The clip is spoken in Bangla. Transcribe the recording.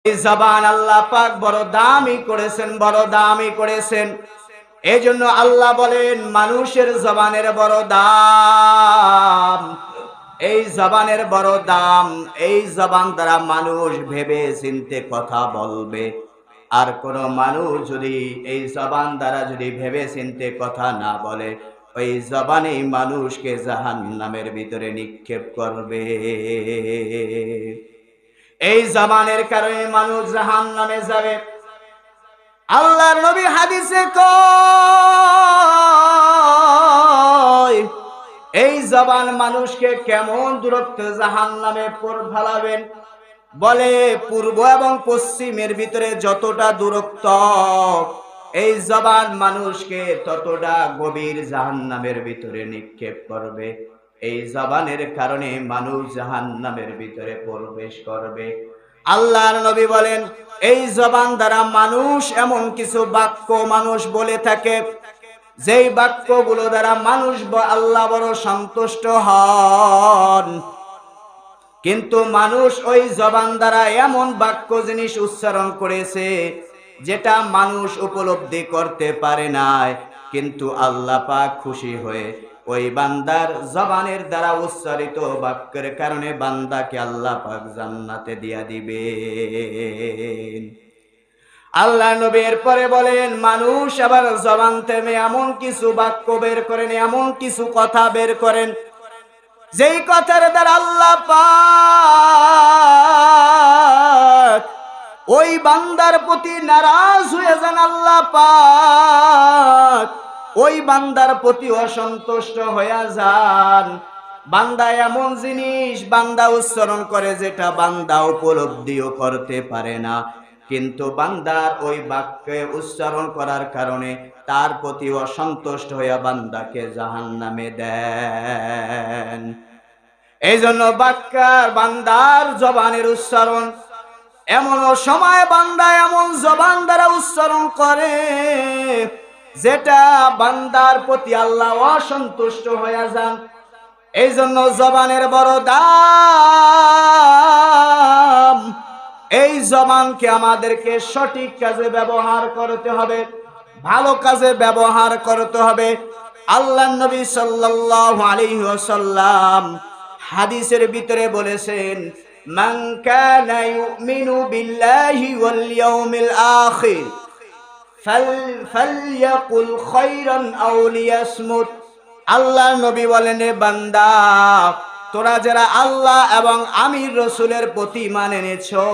এই জবান আল্লাহ পাক বড় দামি করেছেন, বড় দামি করেছেন। এই জন্য আল্লাহ বলেন মানুষের জবানের বড় দাম, এই জবানের বড় দাম। এই জবান দ্বারা মানুষ ভেবে চিন্তে কথা বলবে। আর কোন মানুষ যদি এই জবান দ্বারা যদি ভেবে চিন্তে কথা না বলে, ওই জবানেই মানুষকে জাহান্নামের ভিতরে নিক্ষেপ করবে। এই জবানের কারণে মানুষ জাহান্নামে যাবে। আল্লাহর নবী হাদিসে কয় এই জবান মানুষকে কেমন দূরত্বে জাহান্নামে ফেলাবেন। বলে পূর্ব এবং পশ্চিমের ভিতরে যতটা দূরত্ব, এই জবান মানুষকে ততটা গভীর জাহান্নামের ভিতরে নিক্ষেপ করবে। এই জবানের কারণে মানুষ জাহান্নামের ভিতরে প্রবেশ করবে। আল্লাহর নবী বলেন এই জবান দ্বারা মানুষ এমন কিছু বাক্য মানুষ বলে থাকে, যেই বাক্যগুলো দ্বারা মানুষ আল্লাহ বড় সন্তুষ্ট হন। কিন্তু মানুষ ওই জবান দ্বারা এমন বাক্য জিনিস উচ্চারণ করেছে যেটা মানুষ উপলব্ধি করতে পারে নাই, কিন্তু আল্লাহ পাক খুশি হয়ে ওই বান্দার জবানের দ্বারা উচ্চারিত বাক্যের কারণে বান্দাকে আল্লাহ পাক জান্নাতে দিয়া দিবেন। আল্লাহ নবী এরপরে বলেন মানুষ আবার জবান থেকে এমন কিছু বাক্য বের করেন, এমন কিছু কথা বের করেন, যেই কথার দ্বারা আল্লাহ পাক ওই বান্দার প্রতি নারাজ হয়ে যান। আল্লাহ পাক ওই বান্দার প্রতি অসন্তুষ্ট হয়ে যান। বান্দা এমন জিনিস বান্দা উচ্চারণ করে যেটা বান্দা উপলব্ধিও করতে পারে না, কিন্তু বান্দার ওই বাক্যে উচ্চারণ করার কারণে তার প্রতি অসন্তুষ্ট হইয়া বান্দাকে জাহান্নামে দেন। এই জন্য বান্দার জবানের উচ্চারণ এমন সময় বান্দা এমন জবান দ্বারা উচ্চারণ করে যেটা বান্দার প্রতি আল্লাহ অসন্তুষ্ট হয়ে যান। এই জন্য জবানের বড় দাম। এই জবানকে আমাদেরকে সঠিক কাজে ব্যবহার করতে হবে, ভালো কাজে ব্যবহার করতে হবে। আল্লাহর নবী সাল্লাল্লাহু আলাইহি ওয়াসাল্লাম হাদিসের ভিতরে বলেছেন মান কানা ইউমিনু বিল্লাহি ওয়াল ইয়াউমিল আখির ফালইয়াকুল খায়রান আও লিয়াসমুত। আল্লাহর নবী বলেন বান্দা তোরা যারা আল্লাহ এবং আমির রাসূলের প্রতি ঈমান এনেছো,